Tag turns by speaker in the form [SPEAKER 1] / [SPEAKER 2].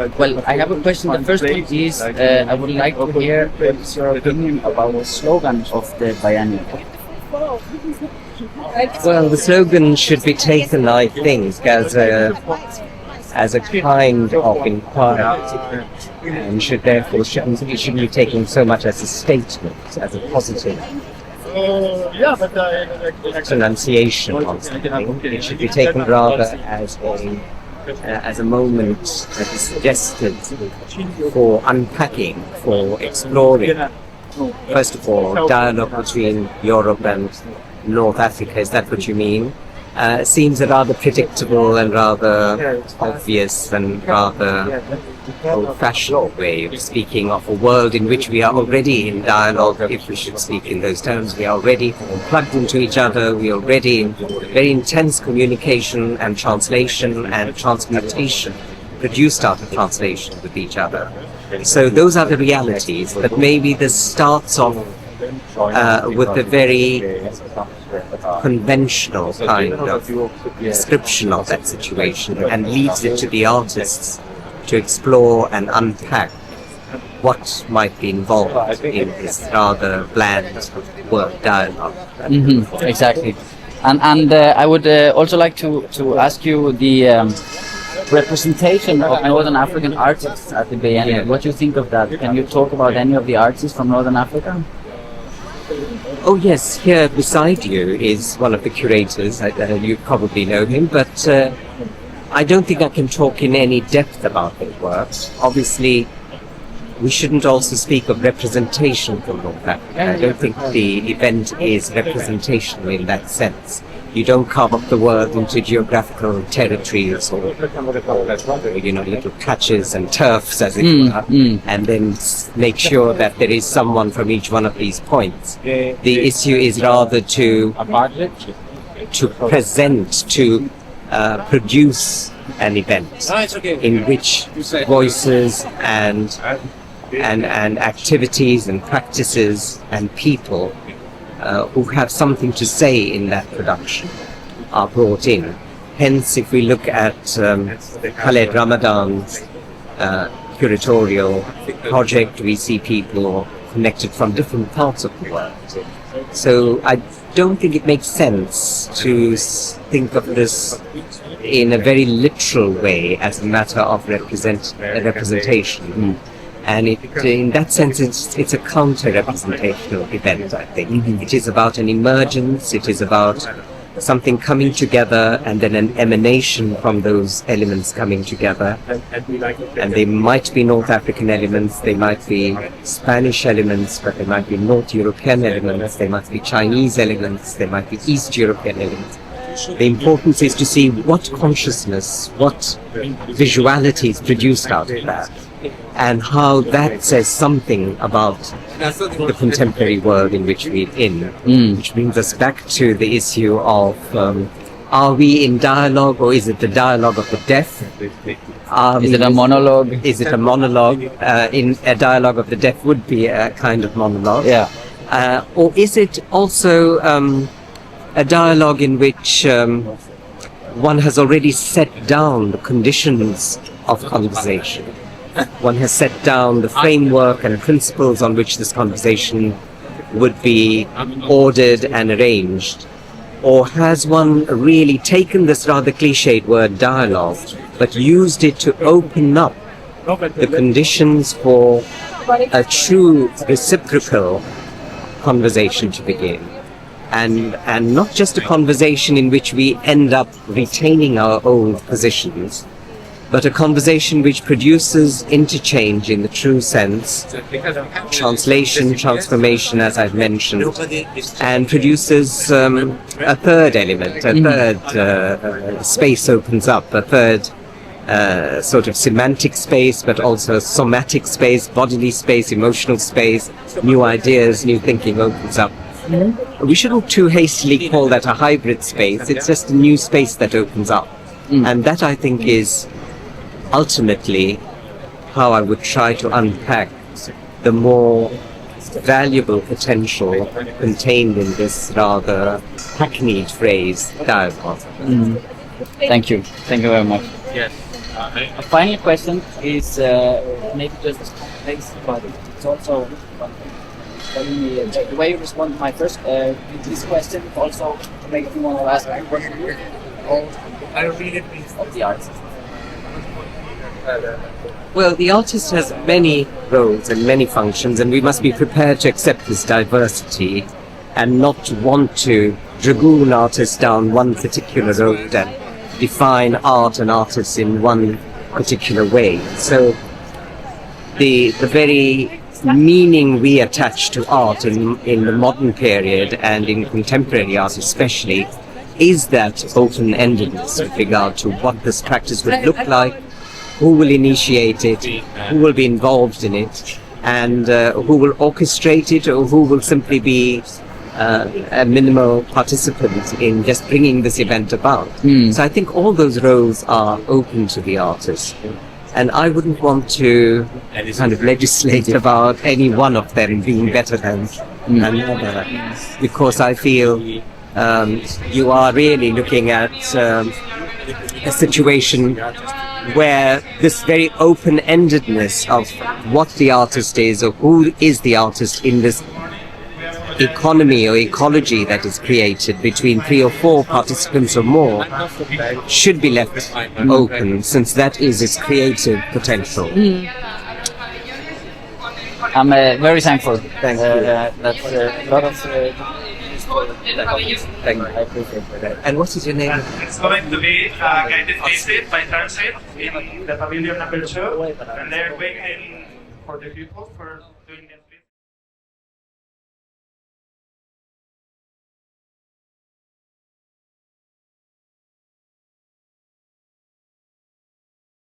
[SPEAKER 1] Well, I have a question. The first one is, I would like to hear what's your opinion about the slogan of the biennial.
[SPEAKER 2] Well, the slogan should be taken, I think, as a kind of inquiry, and should therefore shouldn't be taken so much as a statement, as a positive pronunciation on something. It should be taken rather as a moment that is suggested for unpacking, for exploring. First of all, dialogue between Europe and North Africa, is that what you mean? Seems a rather predictable and rather obvious and rather old-fashioned way of speaking of a world in which we are already in dialogue, if we should speak in those terms. We are already plugged into each other, we are already in very intense communication and translation and transmutation produced out of translation with each other. So those are the realities, but maybe this starts off with a very conventional kind of description of that situation and leaves it to the artists to explore and unpack what might be involved in this rather bland word dialogue.
[SPEAKER 1] Exactly. And I would also like to ask you the representation of Northern African artists at the biennial. What do you think of that? Can you talk about any of the artists from Northern Africa?
[SPEAKER 2] Oh yes, here beside you is one of the curators. You probably know him, but I don't think I can talk in any depth about his works. Obviously, we shouldn't also speak of representation from North Africa. I don't think the event is representational in that sense. You don't carve up the world into geographical territories or little patches and turfs, as it were, and then make sure that there is someone from each one of these points. The issue is rather to present, to produce an event in which voices and activities and practices and people who have something to say in that production are brought in. Hence, if we look at Khaled Ramadan's curatorial project, we see people connected from different parts of the world. So I don't think it makes sense to think of this in a very literal way as a matter of representation. And in that sense, it's a counter-representational event, I think. It is about an emergence, it is about something coming together and then an emanation from those elements coming together. And they might be North African elements, they might be Spanish elements, but they might be North European elements, they might be Chinese elements, they might be East European elements. The importance is to see what consciousness, what visuality is produced out of that, and how that says something about the contemporary world in which we're in. Which brings us back to the issue of are we in dialogue, or is it the dialogue of the deaf?
[SPEAKER 1] Is it a monologue?
[SPEAKER 2] Is it a monologue? In a dialogue of the deaf would be a kind of monologue.
[SPEAKER 1] Yeah.
[SPEAKER 2] Or is it also a dialogue in which one has already set down the conditions of conversation? One has set down the framework and principles on which this conversation would be ordered and arranged? Or has one really taken this rather cliched word dialogue, but used it to open up the conditions for a true reciprocal conversation to begin? And not just a conversation in which we end up retaining our old positions, but a conversation which produces interchange in the true sense, translation, transformation, as I've mentioned, and produces a third element, a third space opens up, a third sort of semantic space, but also somatic space, bodily space, emotional space, new ideas, new thinking opens up. We shouldn't too hastily call that a hybrid space. It's just a new space that opens up. And that, I think, is ultimately how I would try to unpack the more valuable potential contained in this rather hackneyed phrase, dialogue.
[SPEAKER 1] Thank you. Thank you very much.
[SPEAKER 3] Yes.
[SPEAKER 1] A final question is maybe just complex, but it's also telling me the way you respond to my first this question also makes me want to ask what I really of the artist.
[SPEAKER 2] Well, the artist has many roles and many functions, and we must be prepared to accept this diversity and not want to dragoon artists down one particular road and define art and artists in one particular way. So the very meaning we attach to art in the modern period and in contemporary art especially is that open-endedness with regard to what this practice would look like, who will initiate it, who will be involved in it, and who will orchestrate it, or who will simply be a minimal participant in just bringing this event about. So I think all those roles are open to the artist. And I wouldn't want to kind of legislate about any one of them being better than another, because I feel you are really looking at a situation where this very open-endedness of what the artist is or who is the artist in this economy or ecology that is created between 3 or 4 participants or more should be left open, since that is its creative potential.
[SPEAKER 1] I'm very thankful.
[SPEAKER 2] Thank you.
[SPEAKER 1] That's a lot of
[SPEAKER 2] Thank you. I appreciate that. And what is your name?
[SPEAKER 3] It's going to be guided visit by transit in the pavilion number 2, and they're waiting for the people for doing